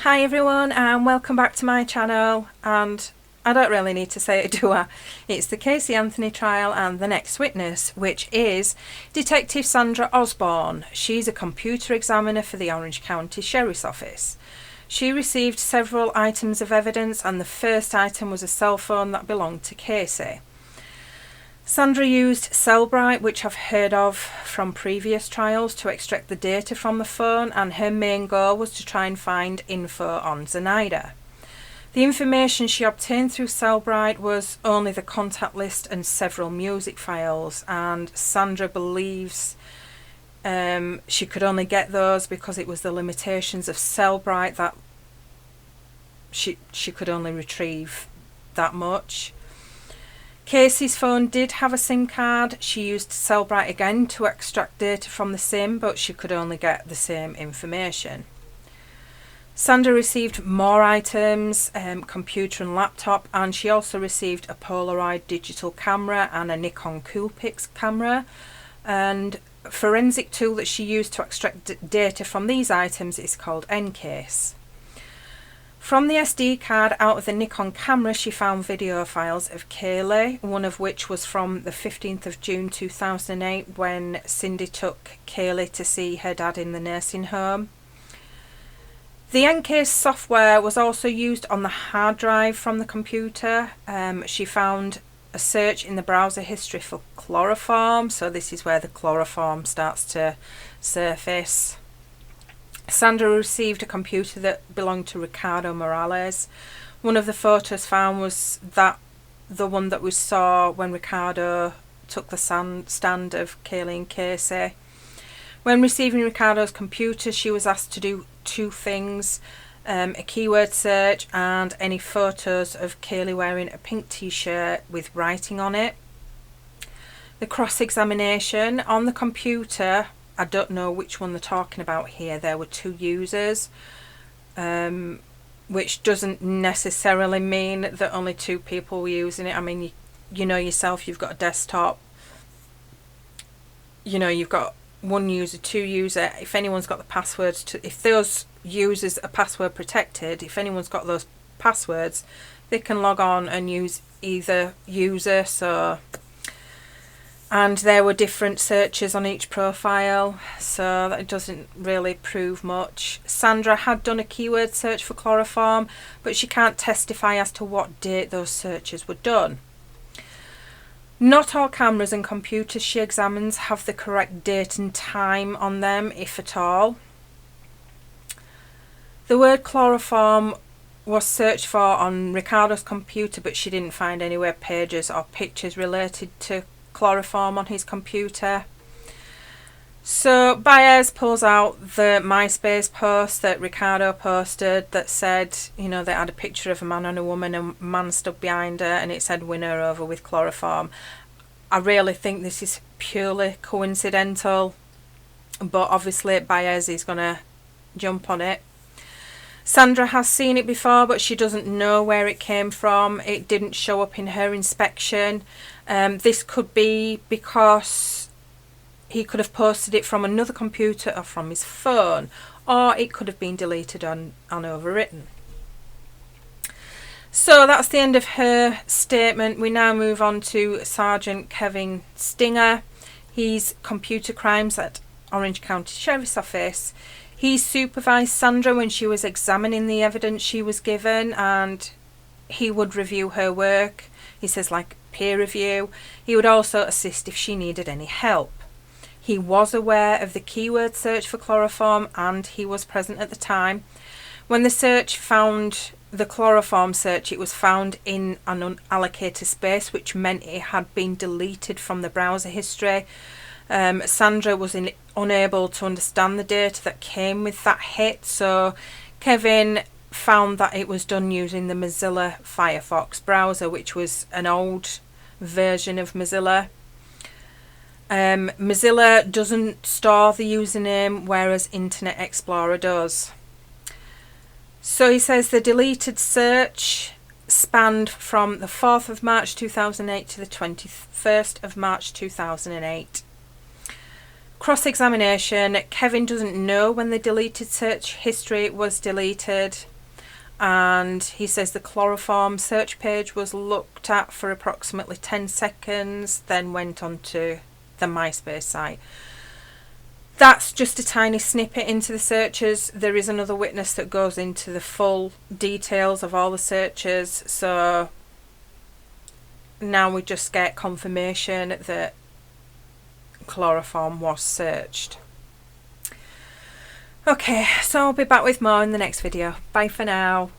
Hi everyone and welcome back to my channel, and I don't really need to say it, do I? It's the Casey Anthony trial and the next witness, which is Detective Sandra Osborne. She's a computer examiner for the Orange County Sheriff's Office. She received several items of evidence, and the first item was a cell phone that belonged to Casey. Sandra used Cellbrite, which I've heard of from previous trials, to extract the data from the phone, and her main goal was to try and find info on Zenaida. The information she obtained through Cellbrite was only the contact list and several music files, and Sandra believes she could only get those because it was the limitations of Cellbrite that she could only retrieve that much. Casey's phone did have a SIM card. She used Cellbrite again to extract data from the SIM, but she could only get the same information. Sandra received more items, computer and laptop, and she also received a Polaroid digital camera and a Nikon Coolpix camera. And a forensic tool that she used to extract data from these items is called EnCase. From the SD card out of the Nikon camera, she found video files of Kaylee, one of which was from the 15th of June 2008 when Cindy took Kaylee to see her dad in the nursing home. The EnCase software was also used on the hard drive from the computer. She found a search in the browser history for chloroform, so this is where the chloroform starts to surface. Sandra received a computer that belonged to Ricardo Morales. One of the photos found was the one that we saw when Ricardo took the stand of Kaylee and Casey. When receiving Ricardo's computer, she was asked to do two things: a keyword search and any photos of Kaylee wearing a pink t-shirt with writing on it. The cross-examination on the computer, I don't know which one they're talking about here. There were two users, which doesn't necessarily mean that only two people were using it. I mean, you know yourself, you've got a desktop, you know, you've got one user, two user. If anyone's got the passwords if those users are password protected, if anyone's got those passwords, they can log on and use either user. So, and there were different searches on each profile, so that doesn't really prove much. Sandra had done a keyword search for chloroform, but she can't testify as to what date those searches were done. Not all cameras and computers she examines have the correct date and time on them, if at all. The word chloroform was searched for on Ricardo's computer, but she didn't find any web pages or pictures related to chloroform on his computer. So Baez pulls out the MySpace post that Ricardo posted that said, you know, they had a picture of a man and a woman, and a man stood behind her, and it said "winner over with chloroform." I really think this is purely coincidental, but obviously Baez is gonna jump on it. Sandra has seen it before, but she doesn't know where it came from. It didn't show up in her inspection. This could be because he could have posted it from another computer or from his phone, or it could have been deleted and overwritten. So that's the end of her statement. We now move on to Sergeant Kevin Stinger. He's computer crimes at Orange County Sheriff's Office. He supervised Sandra when she was examining the evidence she was given, and he would review her work. He says, like peer review. He would also assist if she needed any help. He was aware of the keyword search for chloroform, and he was present at the time. When the search found the chloroform search, it was found in an unallocated space, which meant it had been deleted from the browser history. Sandra was unable to understand the data that came with that hit, so Kevin found that it was done using the Mozilla Firefox browser, which was an old version of Mozilla. Mozilla doesn't store the username, whereas Internet Explorer does. So he says the deleted search spanned from the 4th of March 2008 to the 21st of March 2008. Cross-examination. Kevin doesn't know when the deleted search history was deleted. and he says the chloroform search page was looked at for approximately 10 seconds, then went on to the MySpace site. That's just a tiny snippet into the searches. There is another witness that goes into the full details of all the searches, so now we just get confirmation that chloroform was searched. Okay, so I'll be back with more in the next video. Bye for now.